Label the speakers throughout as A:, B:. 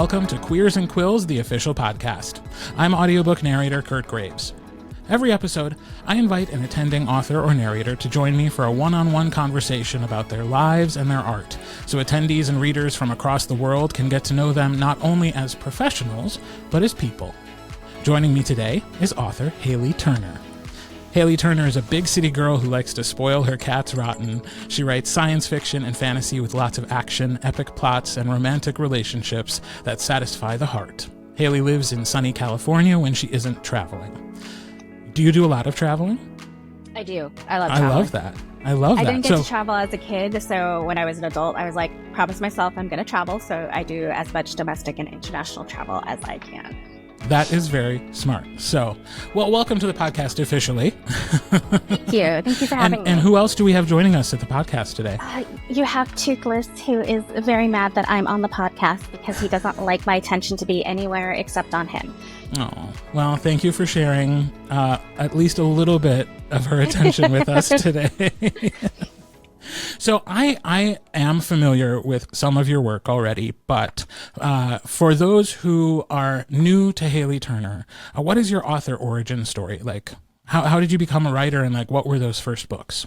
A: welcome to Queers and Quills, the official podcast. I'm audiobook narrator Kirt Graves. Every episode, I invite an attending author or narrator to join me for a one-on-one conversation about their lives and their art, so attendees and readers from across the world can get to know them not only as professionals, but as people. Joining me today is author Hailey Turner. Hailey Turner is a big city girl who likes to spoil her cats rotten. She writes science fiction and fantasy with lots of action, epic plots, and romantic relationships that satisfy the heart. Hailey lives in sunny California when she isn't traveling. Do you do a lot of traveling?
B: I do. I love traveling.
A: I love that. I
B: didn't get to travel as a kid, so when I was an adult, I was like, promise myself I'm going to travel, so I do as much domestic and international travel as I can.
A: That is very smart. So, well, welcome to the podcast officially.
B: Thank you. Thank you for having me.
A: And who else do we have joining us at the podcast today?
B: You have Toothless, who is very mad that I'm on the podcast because he doesn't like my attention to be anywhere except on him.
A: Oh, well, thank you for sharing at least a little bit of her attention with us today. So I am familiar with some of your work already, but for those who are new to Hailey Turner, what is your author origin story? Like, how did you become a writer, and like, what were those first books?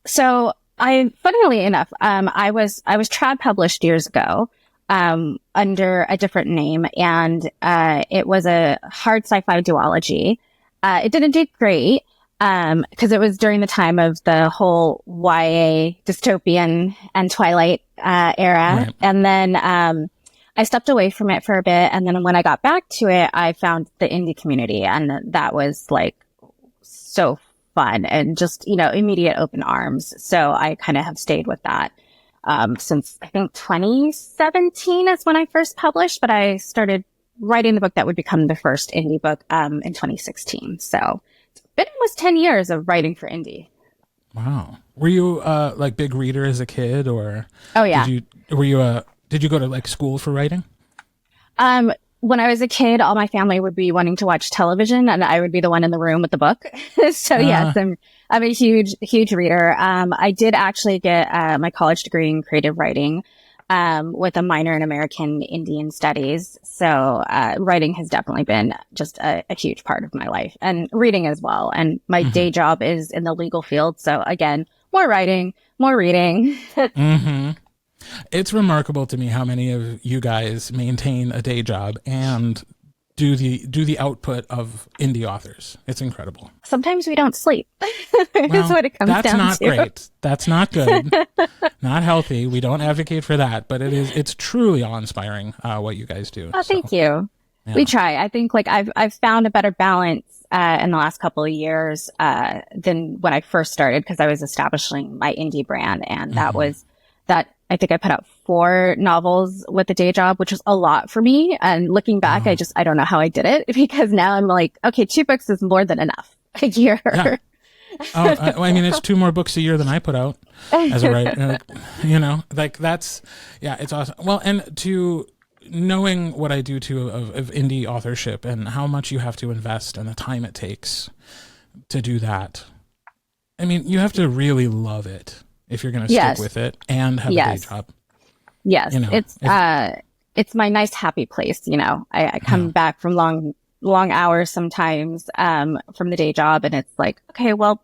B: So funnily enough, I was trad published years ago, under a different name, and it was a hard sci-fi duology. It didn't do great. Because it was during the time of the whole YA dystopian and Twilight era. Right. And then I stepped away from it for a bit. And then when I got back to it, I found the indie community. And that was like so fun and just, immediate open arms. So I kind of have stayed with that since I think 2017 is when I first published. But I started writing the book that would become the first indie book in 2016. So been almost 10 years of writing for indie.
A: Wow. Were you like big reader as a kid, or?
B: Oh yeah.
A: Did you go to like school for writing?
B: When I was a kid, all my family would be wanting to watch television, and I would be the one in the room with the book. So yes, I'm a huge reader. I did actually get my college degree in creative writing, with a minor in American Indian Studies. So writing has definitely been just a huge part of my life, and reading as well. And my day job is in the legal field. So again, more writing, more reading.
A: It's remarkable to me how many of you guys maintain a day job and do the output of indie authors. It's incredible.
B: Sometimes we don't sleep. That's what it comes down to.
A: That's not great. That's not good. Not healthy. We don't advocate for that, but it's truly awe-inspiring what you guys do.
B: Oh, thank you. Yeah. We try. I think like I've found a better balance in the last couple of years than when I first started, because I was establishing my indie brand, and that was that. I think I put out 4 novels with a day job, which was a lot for me. And looking back, I don't know how I did it, because now I'm like, okay, 2 books is more than enough a year.
A: Yeah. It's 2 more books a year than I put out as a writer. It's awesome. Well, and to knowing what I do too of indie authorship and how much you have to invest and the time it takes to do that. I mean, you have to really love it if you're going to stick with it and have a day job.
B: Yes. It's my nice, happy place. I come back from long hours sometimes, from the day job, and it's like, okay, well,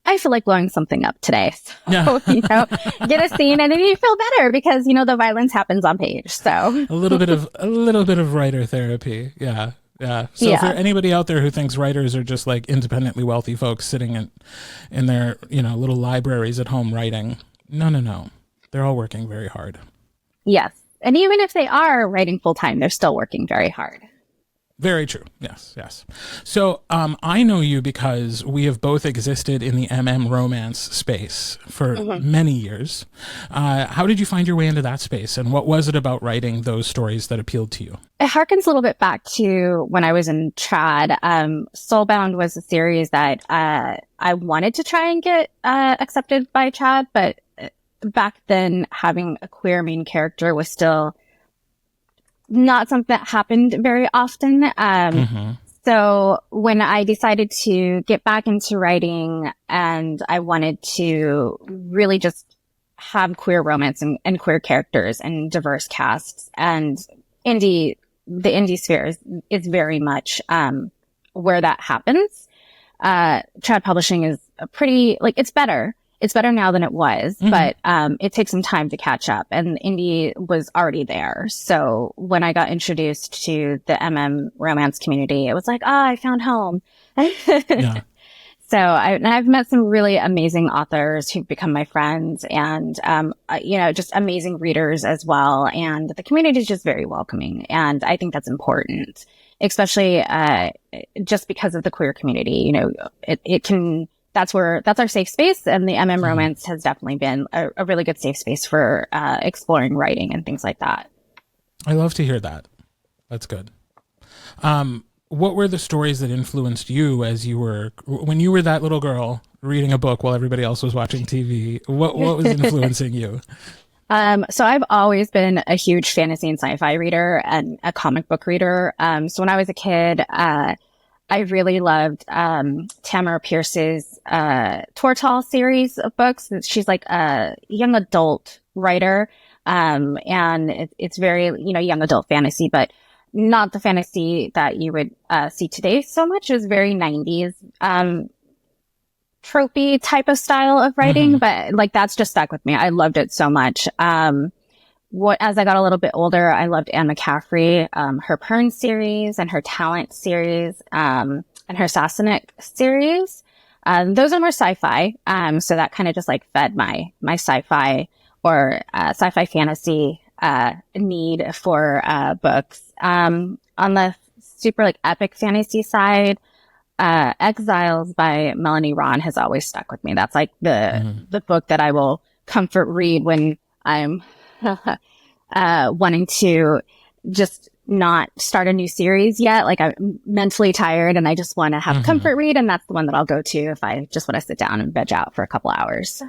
B: I feel like blowing something up today. So, get a scene, and then you feel better because, the violence happens on page. So
A: a little bit of writer therapy. Yeah. Yeah. So for anybody out there who thinks writers are just like independently wealthy folks sitting in their, little libraries at home writing, no. They're all working very hard.
B: Yes. And even if they are writing full time, they're still working very hard.
A: Very true. Yes. So I know you because we have both existed in the romance space for many years. How did you find your way into that space, and what was it about writing those stories that appealed to you?
B: It harkens a little bit back to when I was in trad. Soulbound was a series that I wanted to try and get accepted by trad, but back then having a queer main character was still not something that happened very often. So when I decided to get back into writing, and I wanted to really just have queer romance and queer characters and diverse casts. And the indie sphere is very much, where that happens. Trad publishing is a pretty, like, it's better. It's better now than it was, but it takes some time to catch up, and indie was already there. So when I got introduced to the romance community, it was like, I found home.
A: Yeah.
B: So I've met some really amazing authors who've become my friends, and, just amazing readers as well. And the community is just very welcoming. And I think that's important, especially, just because of the queer community. That's our safe space. And the romance has definitely been a really good safe space for, exploring writing and things like that.
A: I love to hear that. That's good. What were the stories that influenced you when you were that little girl reading a book while everybody else was watching TV? What was influencing you?
B: So I've always been a huge fantasy and sci-fi reader and a comic book reader. So when I was a kid, I really loved, Tamara Pierce's, Tortall series of books. She's like a young adult writer. And it's very, young adult fantasy, but not the fantasy that you would, see today so much. It was very 90s, tropey type of style of writing, but like that's just stuck with me. I loved it so much. As I got a little bit older, I loved Anne McCaffrey, her Pern series and her Talent series, and her Sassenach series. Those are more sci-fi. So that kind of just like fed my sci-fi or, sci-fi fantasy, need for, books. On the super like epic fantasy side, Exiles by Melanie Ron has always stuck with me. That's like the book that I will comfort read when I'm wanting to just not start a new series yet. Like I'm mentally tired and I just want to have a comfort read, and that's the one that I'll go to if I just want to sit down and veg out for a couple hours.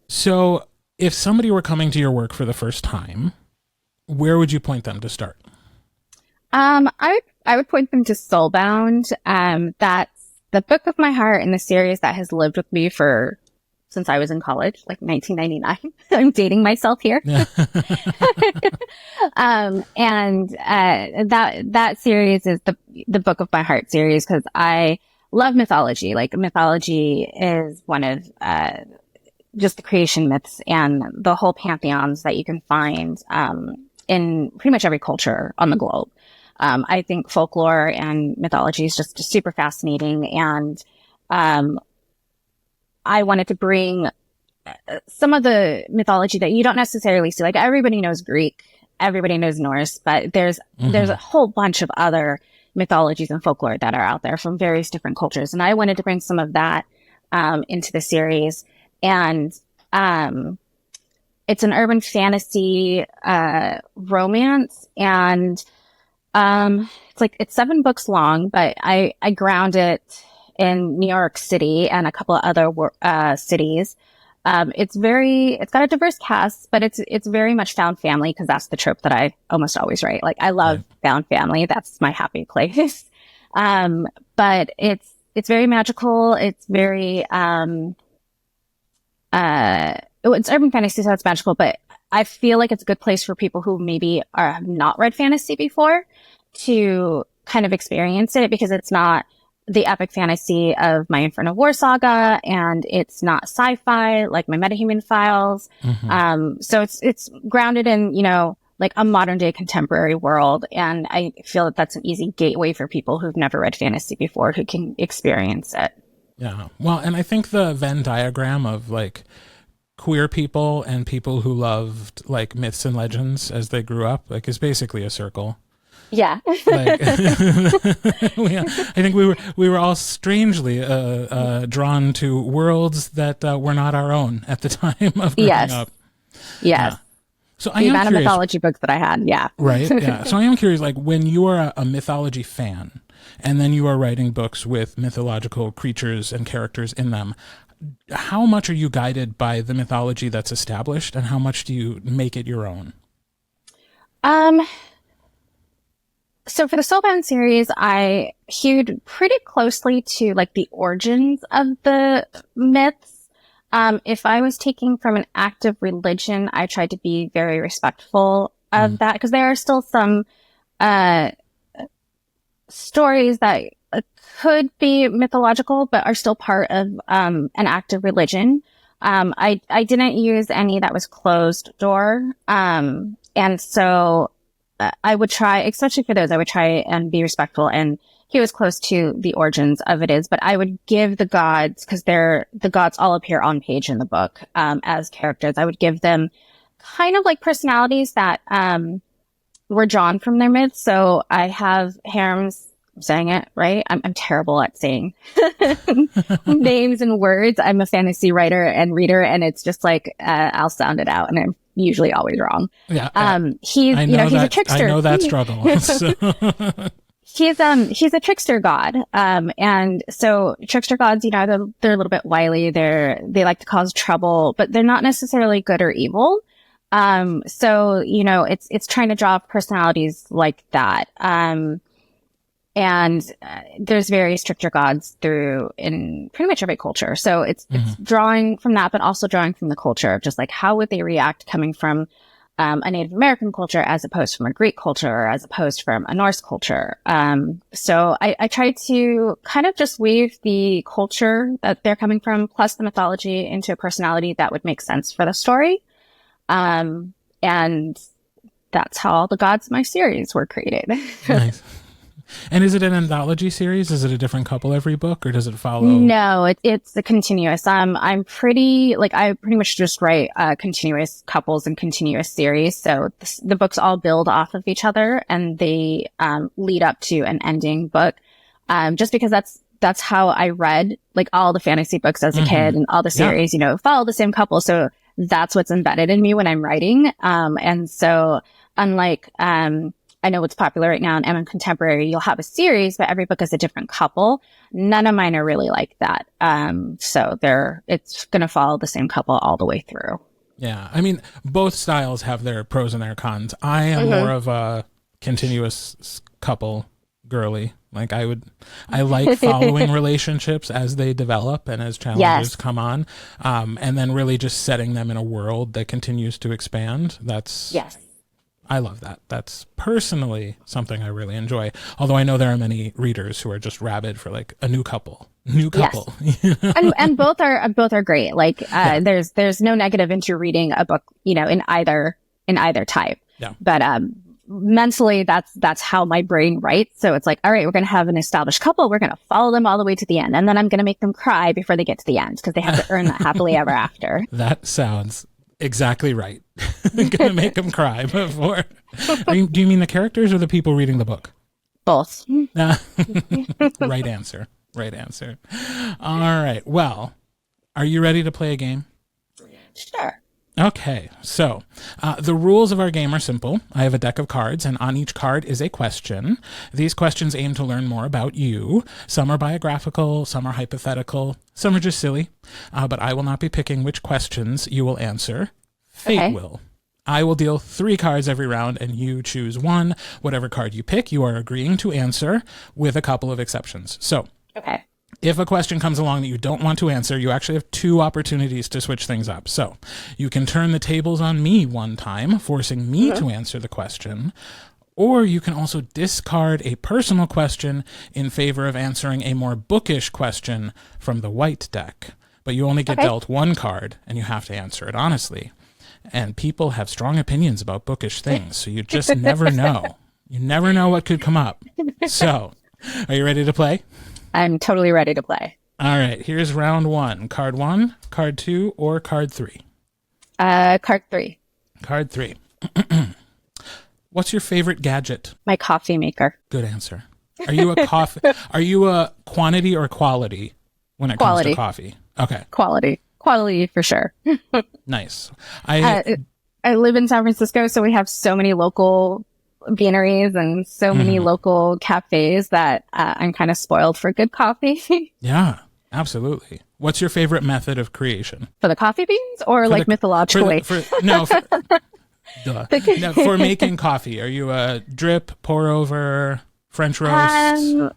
B: So
A: if somebody were coming to your work for the first time, where would you point them to start?
B: I would point them to Soulbound. That's the book of my heart in the series that has lived with me since I was in college, like 1999. I'm dating myself here. Yeah. That series is the book of my heart series because I love mythology. Like mythology is one of, just the creation myths and the whole pantheons that you can find, in pretty much every culture on the globe. I think folklore and mythology is just super fascinating. And, I wanted to bring some of the mythology that you don't necessarily see. Like everybody knows Greek, everybody knows Norse, but there's a whole bunch of other mythologies and folklore that are out there from various different cultures. And I wanted to bring some of that, into the series. And, it's an urban fantasy, romance, and, it's 7 books long, but I ground it in New York City and a couple of other, cities. It's got a diverse cast, but it's very much found family because that's the trope that I almost always write. Like I love found family. That's my happy place. But it's very magical. It's very, it's urban fantasy, so it's magical, but I feel like it's a good place for people who maybe have not read fantasy before to kind of experience it, because it's not the epic fantasy of my Inferno War saga, and it's not sci-fi like my Metahuman Files. So it's grounded in, like a modern day contemporary world. And I feel that that's an easy gateway for people who've never read fantasy before who can experience it.
A: Yeah. Well, and I think the Venn diagram of like queer people and people who loved like myths and legends as they grew up, like is basically a circle.
B: Yeah.
A: Like, I think we were all strangely drawn to worlds that were not our own at the time of growing up.
B: Yes. Yeah.
A: So
B: the amount of mythology books that I had. Yeah.
A: Right. Yeah. So I am curious, like when you are a mythology fan and then you are writing books with mythological creatures and characters in them, how much are you guided by the mythology that's established and how much do you make it your own?
B: So for the Soulbound series, I hewed pretty closely to like the origins of the myths. If I was taking from an active religion, I tried to be very respectful of that, because there are still some stories that could be mythological, but are still part of an active religion. I didn't use any that was closed door. And so I would try, especially for those, I would try and be respectful and keep as close to the origins of it is. But I would give the gods, because the gods all appear on page in the book as characters. I would give them kind of like personalities that were drawn from their myths. So I have harems. I'm saying it right. I'm terrible at saying names and words. I'm a fantasy writer and reader, and it's just like I'll sound it out, and I'm usually always wrong.
A: Yeah.
B: He's a trickster.
A: I know that struggle. So.
B: He's a trickster god. And so trickster gods, they're a little bit wily. They like to cause trouble, but they're not necessarily good or evil. So it's trying to draw personalities like that. And there's various trickster gods in pretty much every culture. So it's drawing from that, but also drawing from the culture of just like, how would they react coming from a Native American culture as opposed from a Greek culture, or as opposed from a Norse culture. So I tried to kind of just weave the culture that they're coming from plus the mythology into a personality that would make sense for the story. And that's how all the gods in my series were created.
A: Nice. And is it an anthology series? Is it a different couple every book, or does it follow?
B: No, it's a continuous. I pretty much just write continuous couples and continuous series. So the books all build off of each other, and they lead up to an ending book. Just because that's how I read like all the fantasy books as a kid, and all the series, follow the same couple. So that's what's embedded in me when I'm writing. And so unlike I know what's popular right now in Emma Contemporary, you'll have a series, but every book is a different couple. None of mine are really like that. So it's going to follow the same couple all the way through.
A: Yeah. I mean, both styles have their pros and their cons. I am more of a continuous couple girly. Like I like following relationships as they develop and as challenges come on. And then really just setting them in a world that continues to expand. I love that. That's personally something I really enjoy. Although I know there are many readers who are just rabid for like a new couple.
B: Yes. and both are great. Like there's no negative into reading a book, in either type.
A: Yeah.
B: But mentally that's how my brain writes. So it's like, all right, we're going to have an established couple. We're going to follow them all the way to the end. And then I'm going to make them cry before they get to the end, because they have to earn that happily ever after.
A: That sounds exactly right. Gonna make them cry before. Do you mean the characters or the people reading the book?
B: Both.
A: Right answer. All right. Well, are you ready to play a game?
B: Sure.
A: Okay, so the rules of our game are simple. I have a deck of cards, and on each card is a question. These questions aim to learn more about you. Some are biographical, some are hypothetical, some are just silly. But I will not be picking which questions you will answer. Fate will. I will deal 3 cards every round, and you choose one. Whatever card you pick, you are agreeing to answer, with a couple of exceptions. So, if a question comes along that you don't want to answer, you actually have 2 opportunities to switch things up. So you can turn the tables on me one time, forcing me to answer the question, or you can also discard a personal question in favor of answering a more bookish question from the white deck. But you only get dealt 1 card, and you have to answer it honestly. And people have strong opinions about bookish things, so you just never know. You never know what could come up. So, are you ready to play?
B: I'm totally ready to play.
A: All right, here's round 1. Card 1, card 2, or card 3?
B: Card 3.
A: Card 3. What's your favorite gadget?
B: My coffee maker.
A: Good answer. Are you a quantity or quality when it comes to coffee? Okay.
B: Quality for sure.
A: Nice.
B: I live in San Francisco, so we have so many local beaneries and so many local cafes that I'm kind of spoiled for good coffee.
A: Yeah, absolutely. What's your favorite method of creation?
B: For the coffee beans, or like mythologically?
A: No, for making coffee. Are you a drip, pour over, French roast?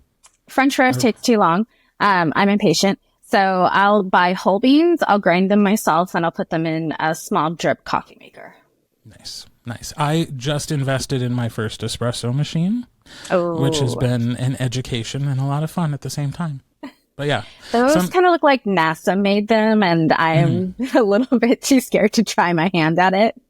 B: French roast takes too long. I'm impatient. So I'll buy whole beans, I'll grind them myself, and I'll put them in a small drip coffee maker.
A: Nice. Nice. I just invested in my first espresso machine, which has been an education and a lot of fun at the same time. But yeah.
B: Those kind of look like NASA made them, and I'm a little bit too scared to try my hand at it.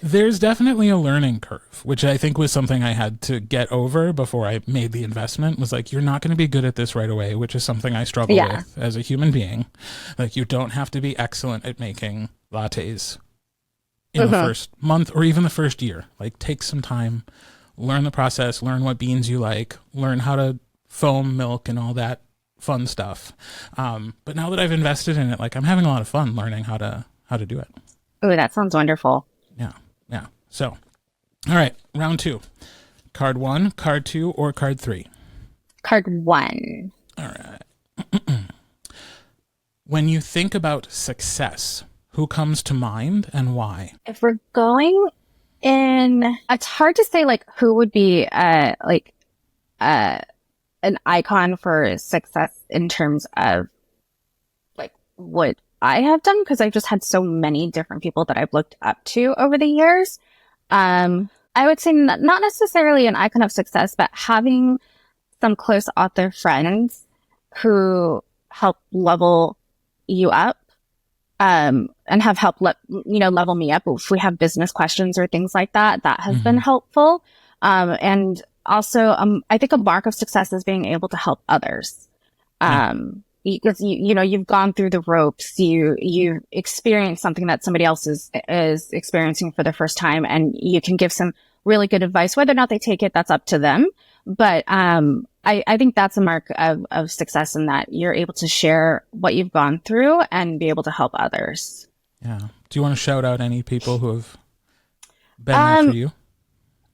A: There's definitely a learning curve, which I think was something I had to get over before I made the investment. Was like, you're not going to be good at this right away, which is something I struggle with as a human being. Like, you don't have to be excellent at making lattes in the first month or even the first year. Like, take some time, learn the process, learn what beans you like, learn how to foam milk and all that fun stuff. But now that I've invested in it, like, I'm having a lot of fun learning how to do it.
B: Oh, that sounds wonderful.
A: Yeah. So, all right, round 2. Card 1, card 2, or card 3?
B: Card 1.
A: All right. When you think about success, who comes to mind and why?
B: If we're going in, it's hard to say like who would be an icon for success in terms of like what I have done, because I've just had so many different people that I've looked up to over the years. I would say not necessarily an icon of success, but having some close author friends who help level you up, and have helped level me up if we have business questions or things like that. That has been helpful. And also, I think a mark of success is being able to help others. Because you've gone through the ropes, you've experienced something that somebody else is experiencing for the first time, and you can give some really good advice. Whether or not they take it, that's up to them. But I think that's a mark of success, in that you're able to share what you've gone through and be able to help others. Yeah.
A: Do you want to shout out any people who have been there for you?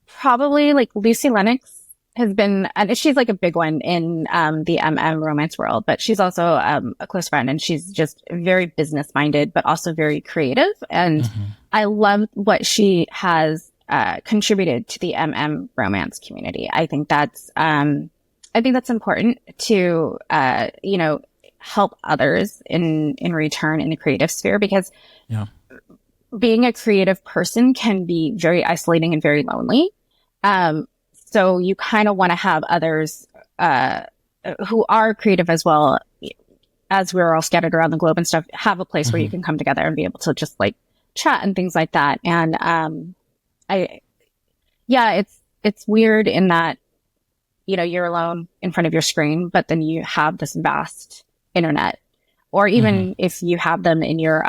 B: Probably like Lucy Lennox has been, and she's like a big one in the romance world, but she's also a close friend, and she's just very business minded, but also very creative. And I love what she has contributed to the romance community. I think that's important to help others in return in the creative sphere, because being a creative person can be very isolating and very lonely. So you kind of want to have others who are creative as well, as we're all scattered around the globe and stuff, have a place where you can come together and be able to just like chat and things like that. And it's weird in that, you're alone in front of your screen, but then you have this vast internet, or even if you have them in your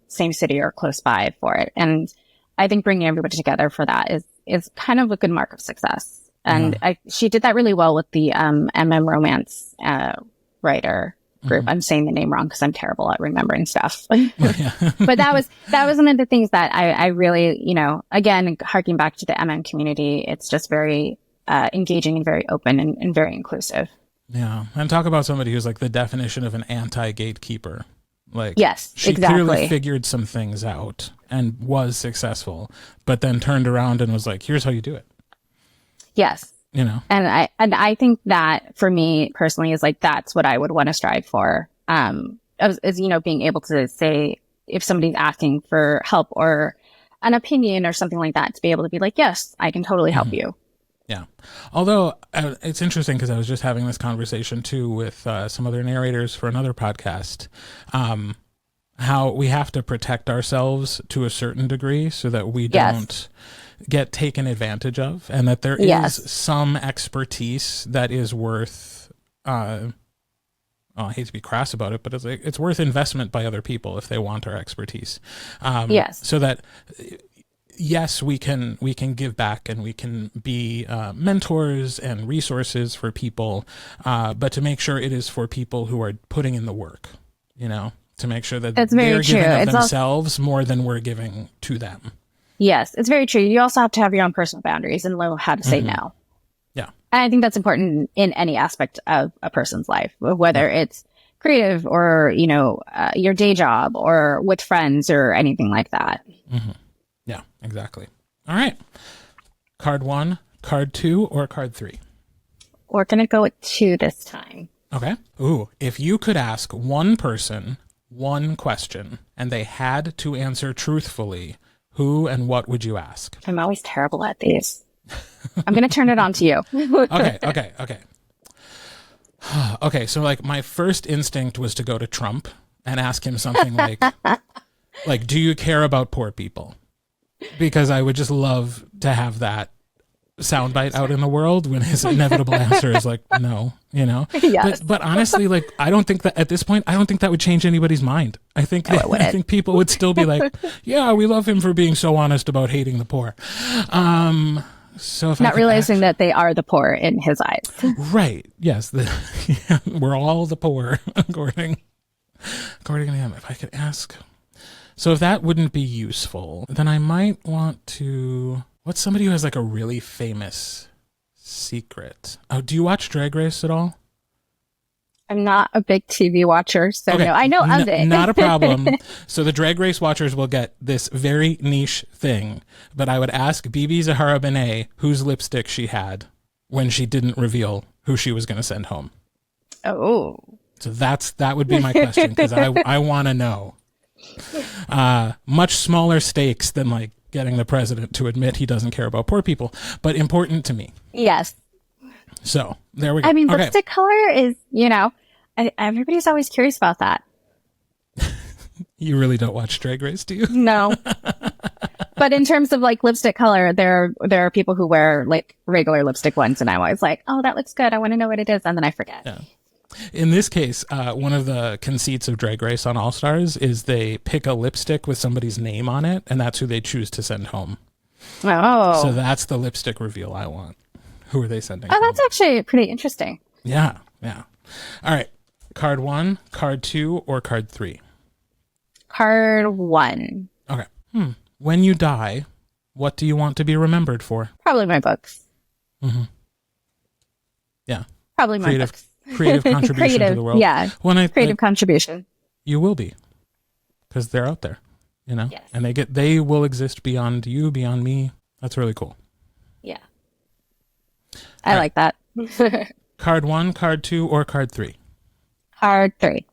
B: same city or close by for it. And I think bringing everybody together for that is kind of a good mark of success. And she did that really well with the romance writer group. I'm saying the name wrong because I'm terrible at remembering stuff. But that was one of the things that I really, again, harking back to the community, it's just very engaging and very open and very inclusive.
A: Yeah. And talk about somebody who's like the definition of an anti-gatekeeper. Like,
B: yes,
A: she clearly figured some things out and was successful, but then turned around and was like, here's how you do it.
B: Yes. And I think that for me personally is like, that's what I would want to strive for. Is being able to say, if somebody's asking for help or an opinion or something like that, to be able to be like, yes, I can totally help you.
A: Yeah. Although it's interesting, because I was just having this conversation too with some other narrators for another podcast, how we have to protect ourselves to a certain degree so that we don't get taken advantage of, and that there is some expertise that is worth, I hate to be crass about it, but it's worth investment by other people if they want our expertise. So that, yes, we can give back and we can be mentors and resources for people, but to make sure it is for people who are putting in the work, to make sure that they're giving of themselves more than we're giving to them.
B: Yes, it's very true. You also have to have your own personal boundaries and know how to say no.
A: Yeah.
B: And I think that's important in any aspect of a person's life, whether it's creative or, your day job or with friends or anything like that.
A: Yeah, exactly. All right. Card 1, card 2, or card 3?
B: We're going to go with 2 this time.
A: Okay. Ooh, if you could ask one person one question and they had to answer truthfully, who and what would you ask?
B: I'm always terrible at these. I'm going to turn it on to you.
A: Okay. Okay, so like my first instinct was to go to Trump and ask him something like, do you care about poor people? Because I would just love to have that soundbite out in the world when his inevitable answer is like, no, you know?
B: Yes.
A: But honestly, like, I don't think that at this point, I don't think that would change anybody's mind. I think people would still be like, yeah, we love him for being so honest about hating the poor. So if
B: not realizing that they are the poor in his eyes.
A: Right. Yes. We're all the poor, according to him. If I could ask. So if that wouldn't be useful, then I might want to. What's somebody who has like a really famous secret? Oh, do you watch Drag Race at all?
B: I'm not a big TV watcher, so okay. No, I know of it.
A: Not a problem. So the Drag Race watchers will get this very niche thing, but I would ask Bibi Zahara Benet whose lipstick she had when she didn't reveal who she was going to send home.
B: Oh.
A: So that would be my question, because I want to know. Much smaller stakes than like getting the president to admit he doesn't care about poor people, but important to me.
B: Yes.
A: So there we go.
B: I mean, lipstick color is, everybody's always curious about that.
A: You really don't watch Drag Race, do you?
B: No. But in terms of like lipstick color, there are people who wear like regular lipstick ones, and I'm always like, oh, that looks good. I want to know what it is, and then I forget.
A: Yeah. In this case, one of the conceits of Drag Race on All Stars is they pick a lipstick with somebody's name on it, and that's who they choose to send home.
B: Oh.
A: So that's the lipstick reveal I want. Who are they sending home?
B: That's actually pretty interesting.
A: Yeah. All right. Card 1, card 2, or card 3?
B: Card 1.
A: Okay. When you die, what do you want to be remembered for?
B: Probably my books.
A: Mm-hmm. Yeah.
B: Probably my books.
A: Creative contribution to the world.
B: Yeah. Creative contribution.
A: You will be, because they're out there,
B: Yes.
A: and they will exist beyond you, beyond me. That's really cool.
B: Yeah. I like that.
A: Card 1, card 2, or card 3?
B: Card 3.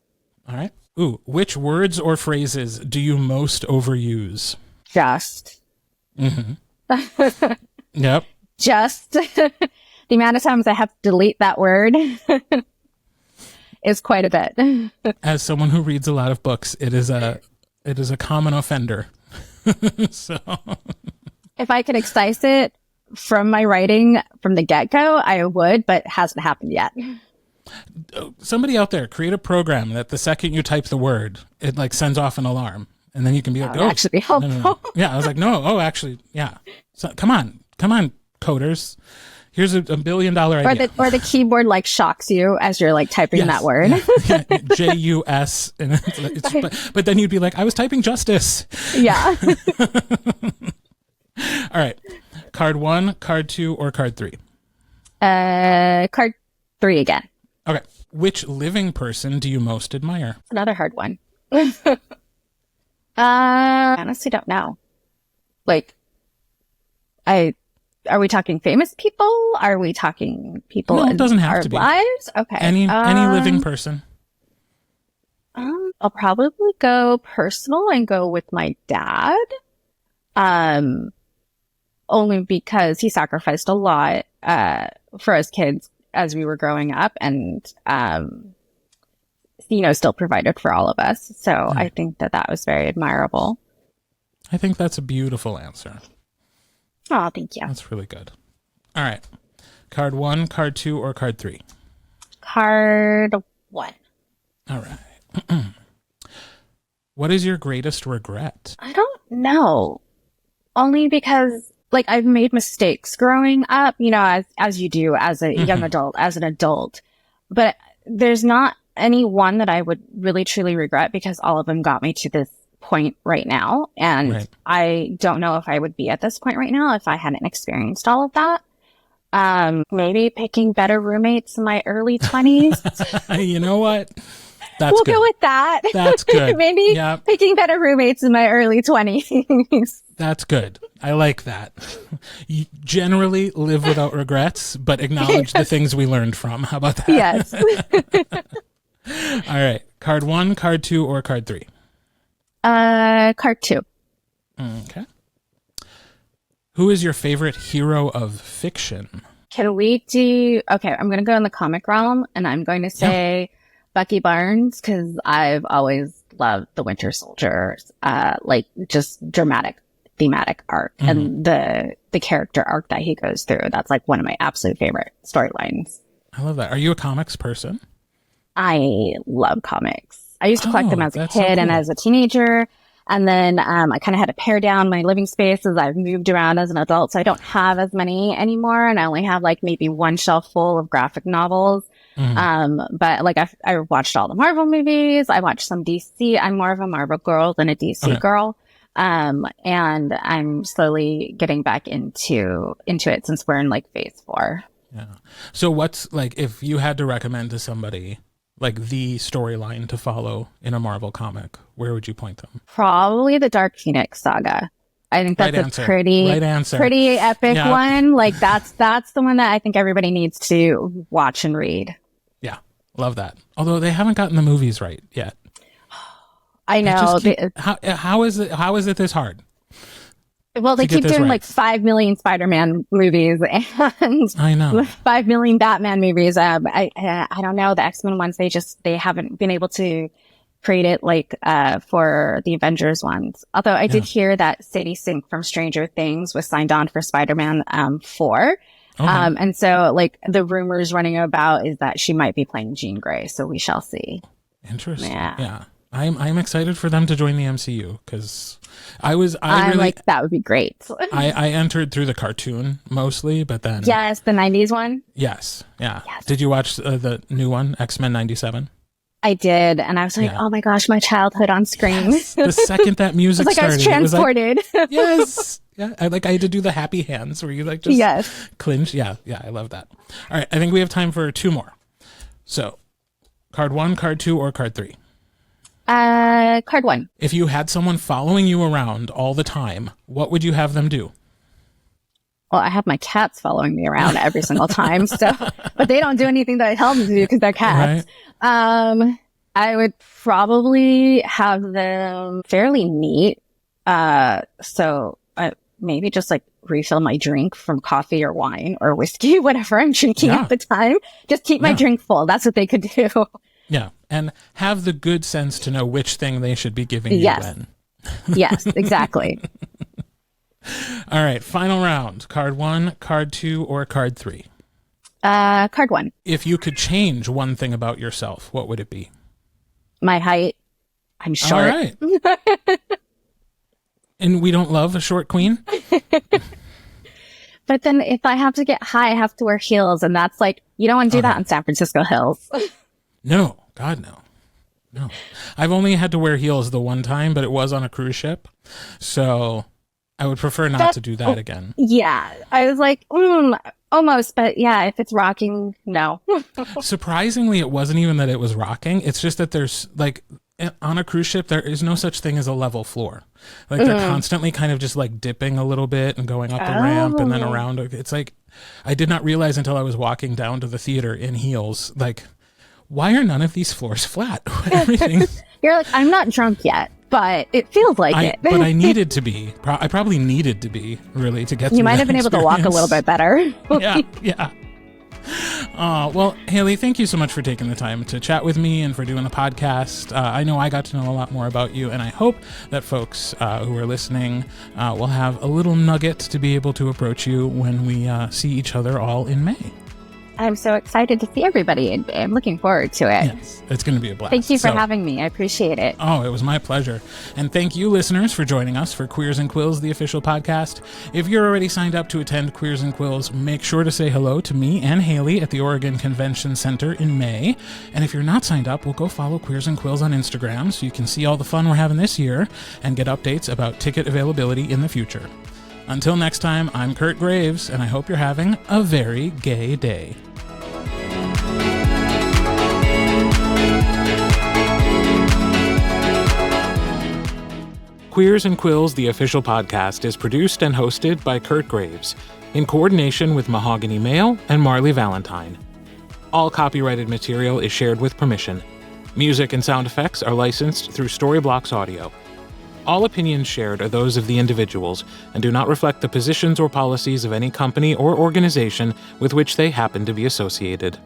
A: All right. Ooh, which words or phrases do you most overuse?
B: Just.
A: Mm-hmm. Yep.
B: Just. The amount of times I have to delete that word is quite a bit.
A: As someone who reads a lot of books, it is a common offender. So
B: if I could excise it from my writing from the get-go, I would, but it hasn't happened yet.
A: Somebody out there, create a program that the second you type the word, it like sends off an alarm, and then you can be like,
B: actually be helpful.
A: No. Yeah, I was like, no, actually, yeah. So come on, coders. Here's a $1 billion idea.
B: Or the keyboard like shocks you as you're like typing that word.
A: Yeah. JUS. But then you'd be like, I was typing justice.
B: Yeah.
A: All right. Card 1, card 2, or card 3?
B: Card 3 again.
A: Okay. Which living person do you most admire?
B: Another hard one. I honestly don't know. Like, are we talking famous people? Are we talking people
A: no, it doesn't
B: in
A: have
B: our
A: to be.
B: lives? Okay.
A: Any living person.
B: I'll probably go personal and go with my dad. Only because he sacrificed a lot for us kids as we were growing up, and still provided for all of us. So I think that was very admirable.
A: I think that's a beautiful answer.
B: Oh, thank you.
A: That's really good. All right. Card 1, card 2, or card 3?
B: Card 1.
A: All right. What is your greatest regret?
B: I don't know. Only because, like, I've made mistakes growing up, as you do as a young adult, as an adult. But there's not any one that I would really, truly regret, because all of them got me to this point right now. And I don't know if I would be at this point right now if I hadn't experienced all of that. Maybe picking better roommates in my early 20s.
A: You know what? That's
B: we'll
A: good.
B: go with that.
A: That's good.
B: Maybe picking better roommates in my early 20s.
A: That's good. I like that. You generally live without regrets, but acknowledge the things we learned from. How about that?
B: Yes.
A: All right. Card 1, card 2, or card 3?
B: Card 2.
A: Okay. Who is your favorite hero of fiction?
B: Can we do... Okay, I'm going to go in the comic realm, and I'm going to say Bucky Barnes, because I've always loved the Winter Soldier's, like, just dramatic, thematic arc, and the character arc that he goes through. That's, like, one of my absolute favorite storylines.
A: I love that. Are you a comics person?
B: I love comics. I used to collect them as a kid
A: so cool.
B: and as a teenager. And then I kind of had to pare down my living space as I've moved around as an adult. So I don't have as many anymore. And I only have like maybe one shelf full of graphic novels. But like I watched all the Marvel movies. I watched some DC. I'm more of a Marvel girl than a DC girl. And I'm slowly getting back into it since we're in like phase 4.
A: Yeah. So what's like, if you had to recommend to somebody like the storyline to follow in a Marvel comic, where would you point them?
B: Probably the Dark Phoenix saga. I think that's a pretty epic one. Like that's the one that I think everybody needs to watch and read.
A: Yeah. Love that. Although they haven't gotten the movies right yet.
B: I know.
A: How is it this hard?
B: Well, they keep doing like 5 million Spider-Man movies and
A: I know
B: 5 million Batman movies. I don't know. The X-Men ones, they haven't been able to create it like for the Avengers ones. Although I did hear that Sadie Sink from Stranger Things was signed on for Spider-Man 4. And so like the rumors running about is that she might be playing Jean Grey. So we shall see.
A: Interesting. Yeah. I'm excited for them to join the MCU because I really
B: like that would be great.
A: I entered through the cartoon mostly, but then
B: the 90s one.
A: Yes. Did you watch the new one, X-Men 97?
B: I did, and I was like, oh my gosh, my childhood on screen.
A: Yes. The second that music started,
B: I was transported.
A: Yes. Yeah. I had to do the happy hands where you like just clinch. Yeah. I love that. All right. I think we have time for 2 more. So card 1, card 2, or card 3?
B: Card 1.
A: If you had someone following you around all the time, what would you have them do?
B: Well, I have my cats following me around every single time. So, but they don't do anything that I tell them to do because they're cats. Right. I would probably have them fairly neat. So maybe just like refill my drink from coffee or wine or whiskey, whatever I'm drinking at the time. Just keep my drink full. That's what they could do.
A: Yeah. And have the good sense to know which thing they should be giving you when.
B: Yes, exactly.
A: All right. Final round. Card 1, card 2, or card 3?
B: Card 1.
A: If you could change one thing about yourself, what would it be?
B: My height. I'm short.
A: All right. And we don't love a short queen?
B: But then if I have to get high, I have to wear heels. And that's like, you don't want to do that on San Francisco hills.
A: No. God, no. I've only had to wear heels the one time, but it was on a cruise ship. So I would prefer not to do that again. Yeah.
B: I was like, almost. But yeah, if it's rocking, no.
A: Surprisingly, it wasn't even that it was rocking. It's just that there's like on a cruise ship, there is no such thing as a level floor. Like they're constantly kind of just like dipping a little bit and going up the ramp and then around. It's like, I did not realize until I was walking down to the theater in heels, like, why are none of these floors flat? Everything.
B: You're like, I'm not drunk yet, but it feels like it.
A: But I needed to be. I probably needed to be, really, to get through.
B: You might have been able to walk a little bit better.
A: Yeah. Well, Hailey, thank you so much for taking the time to chat with me and for doing the podcast. I know I got to know a lot more about you, and I hope that folks who are listening will have a little nugget to be able to approach you when we see each other all in May.
B: I'm so excited to see everybody and I'm looking forward to it.
A: Yes, it's going to be a blast.
B: Thank you for having me. I appreciate it.
A: Oh, it was my pleasure. And thank you, listeners, for joining us for Queers and Quills, the official podcast. If you're already signed up to attend Queers and Quills, make sure to say hello to me and Hailey at the Oregon Convention Center in May. And if you're not signed up, we'll go follow Queers and Quills on Instagram so you can see all the fun we're having this year and get updates about ticket availability in the future. Until next time, I'm Kirt Graves, and I hope you're having a very gay day. Queers and Quills, the official podcast, is produced and hosted by Kirt Graves, in coordination with Mahogany Mail and Marley Valentine. All copyrighted material is shared with permission. Music and sound effects are licensed through Storyblocks Audio. All opinions shared are those of the individuals and do not reflect the positions or policies of any company or organization with which they happen to be associated.